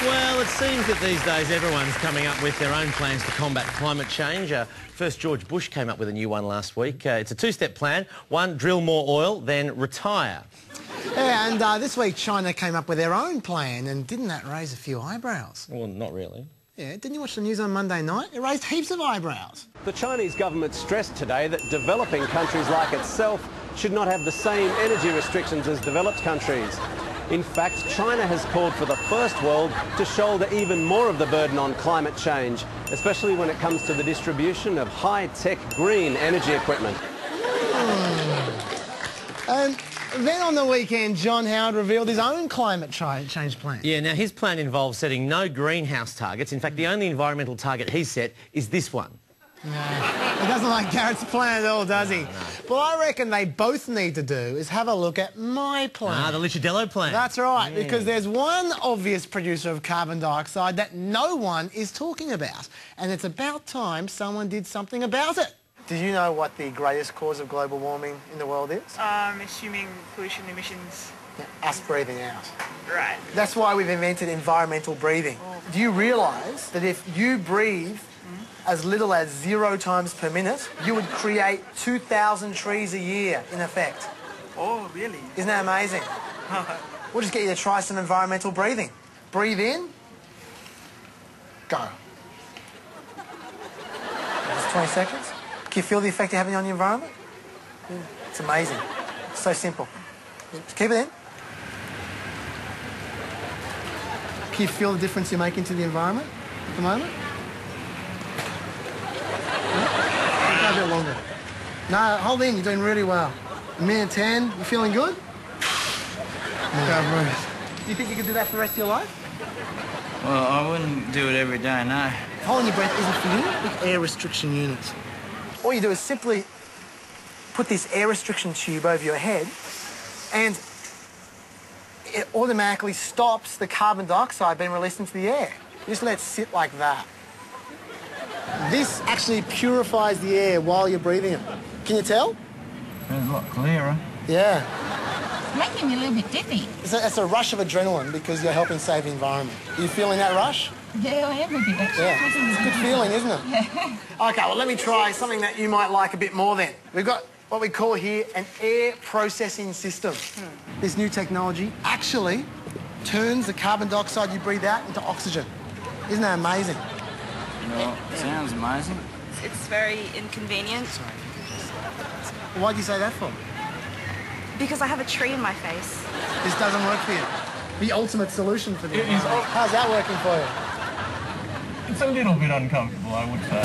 Well, it seems that these days everyone's coming up with their own plans to combat climate change. First, George Bush came up with a new one last week. It's a two-step plan. One, drill more oil, then retire. Yeah, and this week China came up with their own plan, and didn't that raise a few eyebrows? Well, not really. Yeah, didn't you watch the news on Monday night? It raised heaps of eyebrows. The Chinese government stressed today that developing countries like itself should not have the same energy restrictions as developed countries. In fact, China has called for the first world to shoulder even more of the burden on climate change, especially when it comes to the distribution of high-tech green energy equipment. And then on the weekend, John Howard revealed his own climate change plan. Yeah, now his plan involves setting no greenhouse targets. In fact, the only environmental target he's set is this one. No, he doesn't like Garrett's plan at all, does he? No. Well, I reckon they both need to do is have a look at my plan. The Lichadello plan. That's right, because there's one obvious producer of carbon dioxide that no one is talking about. And it's about time someone did something about it. Do you know what the greatest cause of global warming in the world is? Assuming pollution emissions. Yeah, us breathing out. Right. That's why we've invented environmental breathing. Do you realise that if you breathe as little as 0 times per minute, you would create 2,000 trees a year, in effect? Oh, really? Isn't that amazing? We'll just get you to try some environmental breathing. Breathe in. Go. Just 20 seconds. Can you feel the effect you're having on the environment? Yeah. It's amazing. It's so simple. Just keep it in. Can you feel the difference you're making to the environment at the moment? A bit longer. No, hold in. You're doing really well. A minute 10. You feeling good? Go breathe. Do you think you could do that for the rest of your life? Well, I wouldn't do it every day, no. Holding your breath isn't for you. With air restriction units. All you do is simply put this air restriction tube over your head, and it automatically stops the carbon dioxide being released into the air. You just let it sit like that. This actually purifies the air while you're breathing it. Can you tell? It's a lot clearer. Yeah. It's making me a little bit dizzy. It's a rush of adrenaline because you're helping save the environment. Are you feeling that rush? Yeah, I am a bit actually. Yeah. It's a good feeling, isn't it? Yeah. OK, well, let me try something that you might like a bit more then. We've got what we call here an air processing system. This new technology actually turns the carbon dioxide you breathe out into oxygen. Isn't that amazing? Well, it sounds amazing. It's very inconvenient. Sorry. Why'd you say that for? Because I have a tree in my face. This doesn't work for you. The ultimate solution for this. How's that working for you? It's a little bit uncomfortable, I would say.